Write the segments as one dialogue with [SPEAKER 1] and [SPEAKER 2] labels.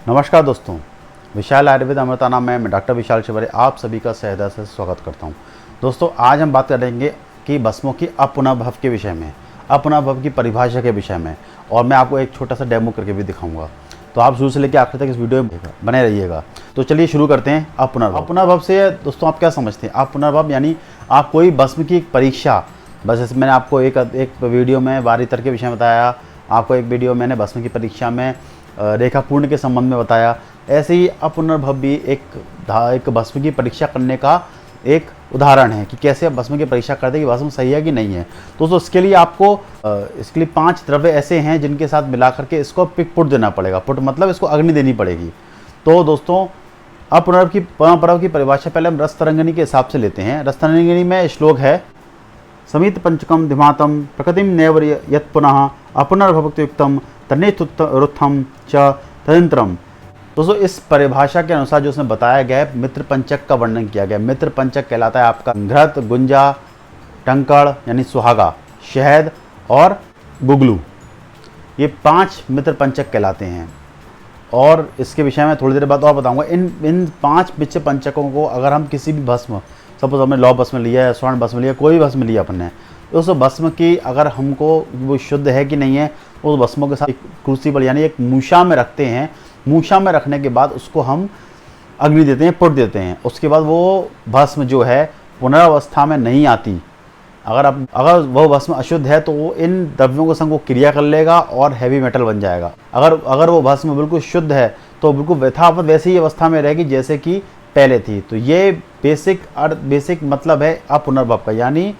[SPEAKER 1] नमस्कार दोस्तों, विशाल आयुर्वेद अमृताना में मैं डॉक्टर विशाल शिवरे आप सभी का सहृदय से स्वागत करता हूं। दोस्तों, आज हम बात करेंगे कि भस्मों की अपुनर्भव के विषय में, अपुनर्भव की परिभाषा के विषय में, और मैं आपको एक छोटा सा डेमो करके भी दिखाऊंगा। तो आप शुरू से लेकर आखिर तक इस वीडियो में बने रहिएगा। तो चलिए शुरू करते हैं। अपुनर्भव, अपुनर्भव से दोस्तों आप क्या समझते हैं? अपुनर्भव यानी आप कोई भस्म की एक परीक्षा, बस जैसे मैंने आपको एक वीडियो में बारीतर के विषय में बताया, आपको एक वीडियो मैंने भस्म की परीक्षा में रेखापूर्ण के संबंध में बताया, ऐसे ही अपुनर्भव भी एक भस्म की परीक्षा करने का एक उदाहरण है कि कैसे आप भस्म की परीक्षा करते हैं कि भस्म सही है कि नहीं है। तो इसके लिए आपको इसके लिए 5 द्रव्य ऐसे हैं जिनके साथ मिलाकर के इसको पुट देना पड़ेगा। पुट मतलब इसको अग्नि देनी पड़ेगी। तो दोस्तों, अपुनर्भव की परिभाषा पहले हम रस तरंगिणी के हिसाब से लेते हैं। रस तरंगिणी में श्लोक है, समित पंचकम धिमातम प्रकृतिम नैव यत् पुनः अपुनर्भवयुक्तम तन्नेतुरुत्थम च तदंतरम। दोस्तों, इस परिभाषा के अनुसार जो उसने बताया गया है, मित्र पंचक का वर्णन किया गया है। मित्र पंचक कहलाता है आपका घृत, गुंजा, टंकड़ यानी सुहागा, शहद और गुगलू। ये 5 मित्र पंचक कहलाते हैं। और इसके विषय में थोड़ी देर बाद और बताऊंगा। इन 5 मित्र पंचकों को अगर हम किसी भी भस्म, सपोज हमने लौह भस्म लिया है, स्वर्ण भस्म लिया, कोई भी भस्म लिया अपन ने, तो उस भस्म की अगर हमको वो शुद्ध है कि नहीं है, उस भस्मों के साथ एक क्रूसिबल यानी एक मूषा में रखते हैं। मूषा में रखने के बाद उसको हम अग्नि देते हैं, पुट देते हैं। उसके बाद वो भस्म जो है पुनरावस्था में नहीं आती। अगर वो भस्म अशुद्ध है तो वो इन द्रव्यों के संग वो क्रिया कर लेगा और हैवी मेटल बन जाएगा। अगर वो भस्म बिल्कुल शुद्ध है तो बिल्कुल यथावत वैसी ही अवस्था में रहेगी जैसे कि पहले थी। तो ये बेसिक मतलब है अपुनर्भव का। यानी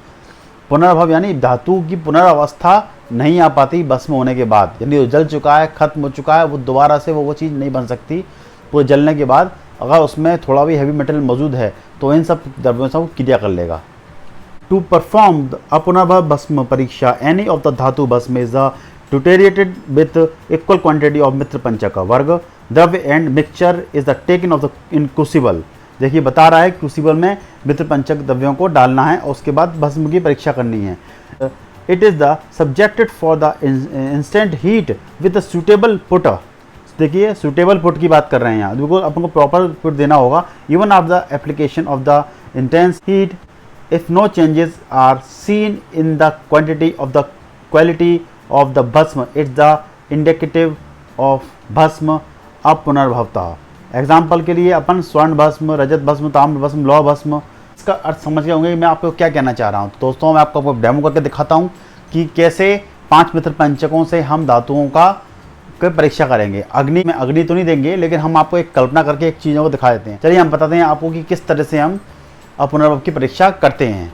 [SPEAKER 1] पुनर्भव यानी धातु की पुनरावस्था नहीं आ पाती भस्म होने के बाद, यानी वो जल चुका है, खत्म हो चुका है, वो दोबारा से वो चीज़ नहीं बन सकती। वो जलने के बाद अगर उसमें थोड़ा भी हैवी मेटल मौजूद है तो इन सब द्रव्यों से वो क्रिया कर लेगा। टू परफॉर्म द अपुनर्भव भस्म परीक्षा, any of the dhatu bhasma is triturated with equal quantity of mitra panchak varga dravya and mixture is the taken of the in crucible. देखिए बता रहा है क्रूसिबल में मित्र पंचक द्रव्यों को डालना है और उसके बाद भस्म की परीक्षा करनी है। It is the subjected for the instant heat with suitable put. देखिए सुटेबल पुट की बात कर रहे हैं यहाँ, बिल्कुल अपन को प्रॉपर पुट देना होगा। Even of the application of the intense heat if no changes are seen in the quantity of the quality of the bhasma, it's the indicative of bhasma apunarbhavata. Example के लिए अपन स्वर्ण भस्म, रजत भस्म, ताम्र भस्म, लौह भस्म, इसका अर्थ समझ गए होंगे कि मैं आपको क्या कहना चाह रहा हूँ। तो दोस्तों, मैं आपको डेमो करके दिखाता हूँ कि कैसे 5 मित्र पंचकों से हम धातुओं का परीक्षा करेंगे। अग्नि तो नहीं देंगे, लेकिन हम आपको एक कल्पना करके एक चीज़ों को दिखा देते हैं। चलिए हम बताते हैं आपको कि किस तरह से हम अपुनर्भव की परीक्षा करते हैं।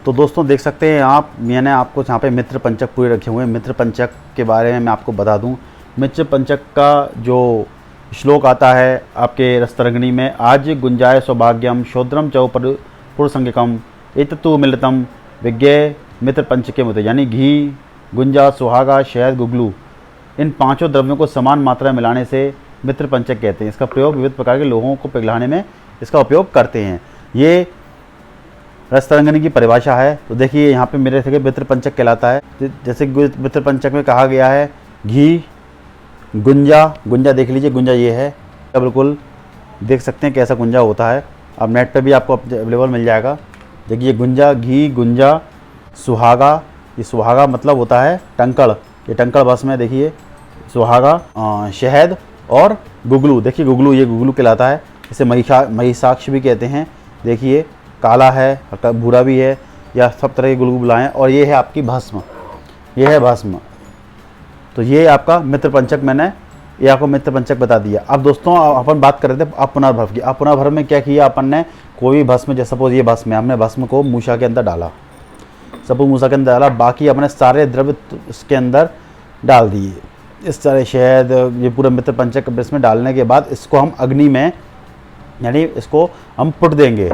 [SPEAKER 1] तो दोस्तों देख सकते हैं आप, मैंने आपको यहाँ पे मित्र पंचक पूरे रखे हुए हैं। मित्र पंचक के बारे में मैं आपको बता दूँ। मित्र पंचक का जो श्लोक आता है आपके रस तरंगिणी में, आज गुंजाय सौभाग्यम शोद्रम चौ पुरुषंगिकम एतत्तु मिलितम विज्ञेय मित्र पंचके मुते, यानी घी, गुंजा, सुहागा, शहद, गुगलू, इन 5 द्रव्यों को समान मात्रा में मिलाने से मित्र पंचक कहते हैं। इसका प्रयोग विविध प्रकार के लोहों को पिघलाने में इसका उपयोग करते हैं। ये रस तरंगिणी की परिभाषा है। तो देखिए यहाँ पे मेरे से मित्र पंचक कहलाता है। जैसे मित्र पंचक में कहा गया है घी, गुंजा देख लीजिए, गुंजा ये है, बिल्कुल देख सकते हैं कैसा गुंजा होता है। अब नेट पे भी आपको अवेलेबल मिल जाएगा। देखिए गुंजा, घी, गुंजा, सुहागा, ये सुहागा मतलब होता है टंकड़, ये टंकड़ भस्म है। देखिए सुहागा, शहद और गुगलू, देखिए गुगलू, ये गुगलू कहलाता है। इसे महिषाक्ष भी कहते हैं। देखिए काला है, भूरा भी है, या सब तरह के गुगलू बुलाएँ। और ये है आपकी भस्म, ये है भस्म। तो ये आपका मित्र पंचक, मैंने ये आपको मित्र पंचक बता दिया। अब दोस्तों अपन बात कर रहे थे अपुनर्भव की। अपुनर्भव में क्या किया अपन ने, कोई भी भस्म, जैसे सपोज ये भस्म है, हमने भस्म को मूषा के अंदर डाला, सपोज मूषा के अंदर डाला, बाकी अपने सारे द्रव्य इसके अंदर डाल दिए, इस तरह शहद, ये पूरा मित्र पंचक इसमें डालने के बाद इसको हम अग्नि में, यानी इसको हम पुट देंगे।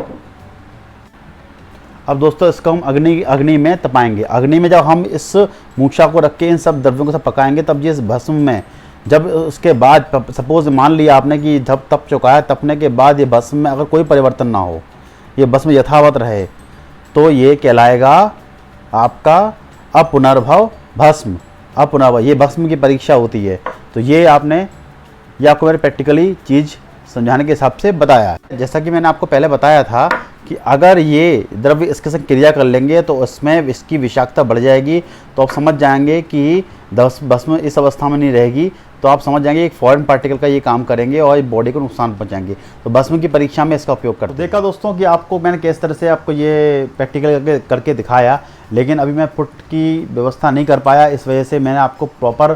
[SPEAKER 1] अब दोस्तों इसको हम अग्नि में तपाएंगे। अग्नि में जब हम इस मूषा को रख के इन सब द्रव्यों को सब पकाएंगे, तब ये इस भस्म में, जब उसके बाद सपोज मान लिया आपने कि जब तप चुका है, तपने के बाद ये भस्म में अगर कोई परिवर्तन ना हो, ये भस्म यथावत रहे, तो ये कहलाएगा आपका अपुनर्भव भस्म। अपुनर्भव, ये भस्म की परीक्षा होती है। तो ये आपने ये आपको मैंने प्रैक्टिकली चीज़ समझाने के हिसाब से बताया है। जैसा कि मैंने आपको पहले बताया था कि अगर ये द्रव्य इसके संग क्रिया कर लेंगे तो उसमें इसकी विषाक्तता बढ़ जाएगी। तो आप समझ जाएंगे कि भस्म इस अवस्था में नहीं रहेगी, तो आप समझ जाएंगे एक फॉरेन पार्टिकल का ये काम करेंगे और बॉडी को नुकसान पहुंचाएंगे। तो भस्म की परीक्षा में इसका उपयोग करते हैं। देखा दोस्तों कि आपको मैंने किस तरह से आपको ये प्रैक्टिकल करके दिखाया, लेकिन अभी मैं पुट की व्यवस्था नहीं कर पाया, इस वजह से मैंने आपको प्रॉपर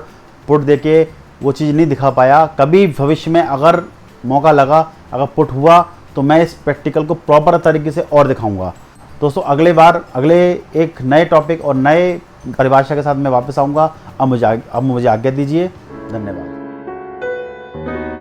[SPEAKER 1] पुट देके वो चीज़ नहीं दिखा पाया। कभी भविष्य में अगर मौका लगा, अगर पुट हुआ, तो मैं इस प्रैक्टिकल को प्रॉपर तरीके से और दिखाऊंगा। दोस्तों अगले बार अगले एक नए टॉपिक और नए परिभाषा के साथ मैं वापस आऊँगा। अब मुझे आज्ञा दीजिए। धन्यवाद।